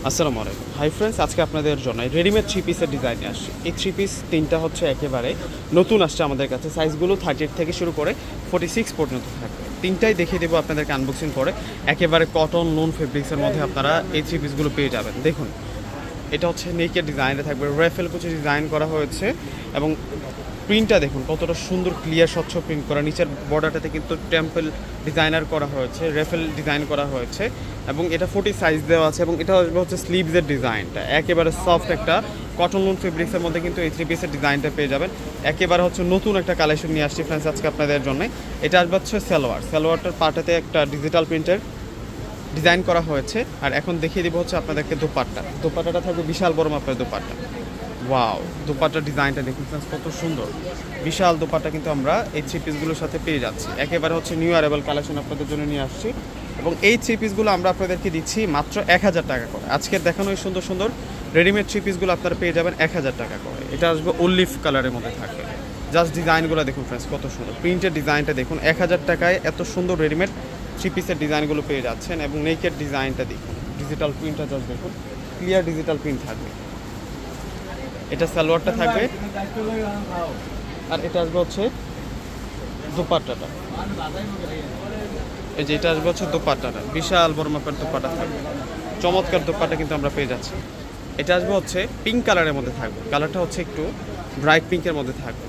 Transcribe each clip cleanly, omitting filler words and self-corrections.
আসসালামু আলাইকুম। Hi friends, আজকে আপনাদের জন্য রেডিমেড থ্রি পিসের ডিজাইন আসছে। এই থ্রি পিস তিনটা হচ্ছে একেবারে নতুন আসছে আমাদের কাছে। সাইজগুলো 38 থেকে শুরু করে 46 পর্যন্ত থাকবে। তিনটাই দেখিয়ে দেবো আপনাদেরকে আনবক্সিং করে। একেবারে কটন নুন ফেব্রিক্সের মধ্যে আপনারা এই থ্রি পিসগুলো পেয়ে যাবেন। দেখুন, এটা হচ্ছে নেকের ডিজাইনে থাকবে, রেফেল কুচি ডিজাইন করা হয়েছে এবং প্রিন্টটা দেখুন কতটা সুন্দর, ক্লিয়ার, স্বচ্ছ প্রিন্ট করা। নিচের বর্ডারটাতে কিন্তু টেম্পল ডিজাইনার করা হয়েছে, রেফেল ডিজাইন করা হয়েছে এবং এটা 40 সাইজ দেওয়া আছে এবং এটা হচ্ছে স্লিভসের ডিজাইনটা। একেবারে সফট একটা কটন লুন ফেব্রিক্সের মধ্যে কিন্তু এই থ্রি পিসের ডিজাইনটা পেয়ে যাবেন। একেবারে হচ্ছে নতুন একটা কালেকশন নিয়ে আসছি ফ্রেন্ডস আজকে আপনাদের জন্য। এটা আসবে হচ্ছে সালোয়ারটার পার্টাতে একটা ডিজিটাল প্রিন্টের ডিজাইন করা হয়েছে। আর এখন দেখিয়ে দিব হচ্ছে আপনাদেরকে দোপাট্টাটা থাকবে বিশাল বড় মাপের দোপাট্টা। ওয়াও, দোপাট্টার ডিজাইনটা দেখুন ফ্রেন্ডস কত সুন্দর। বিশাল দোপাট্টা কিন্তু আমরা এই থ্রি পিসগুলোর সাথে পেয়ে যাচ্ছি। একেবারে হচ্ছে নিউ অ্যারাইভাল কালেকশন আপনাদের জন্য নিয়ে আসছি এবং এই থ্রি পিসগুলো আমরা আপনাদেরকে দিচ্ছি মাত্র 1000 টাকা করে। আজকের দেখানো এই সুন্দর সুন্দর রেডিমেড থ্রি পিসগুলো আপনারা পেয়ে যাবেন 1000 টাকা করে। এটা আসবে অলিভ কালারের মধ্যে থাকবে। জাস্ট ডিজাইনগুলো দেখুন ফ্রেন্ডস কত সুন্দর, প্রিন্টের ডিজাইনটা দেখুন। 1000 টাকায় এত সুন্দর রেডিমেড থ্রি পিসের ডিজাইনগুলো পেয়ে যাচ্ছেন এবং নেকের ডিজাইনটা দেখুন, ডিজিটাল প্রিন্টটা জাস্ট দেখুন, ক্লিয়ার ডিজিটাল প্রিন্ট থাকবে। এটা সালোয়ারটা থাকবে আর এটা আসবে হচ্ছে দোপাট্টাটা। এই যে এটা আসবে হচ্ছে দোপাট্টাটা, বিশাল বড় মাপের দোপাট্টা থাকবে। চমৎকার দোপাট্টা কিন্তু আমরা পেয়ে যাচ্ছি। এটা আসবে হচ্ছে পিঙ্ক কালারের মধ্যে থাকবে, কালারটা হচ্ছে একটু ব্রাইট পিঙ্কের মধ্যে থাকবে।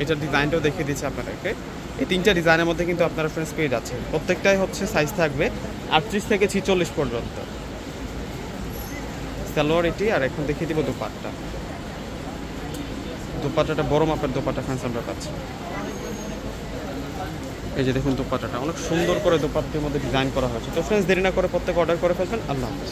এটার ডিজাইনটাও দেখিয়ে দিচ্ছি আপনাদেরকে। এই তিনটা ডিজাইনের মধ্যে কিন্তু আপনারা ফ্রেন্ডস পেয়ে যাচ্ছেন। প্রত্যেকটাই হচ্ছে সাইজ থাকবে 38 থেকে 46 পর্যন্ত। সালোয়ার এটি, আর এখন দেখিয়ে দিব দোপাট্টাটা বড় মাপের দোপাট্টা ফ্রেন্ডস আমরা পাচ্ছি। এই যে দেখুন দোপাট্টাটা অনেক সুন্দর করে দোপাট্টার মধ্যে ডিজাইন করা হয়েছে। তো ফ্রেন্ডস দেরি না করে প্রত্যেকে অর্ডার করে ফেলবেন। আল্লাহ হাফেজ।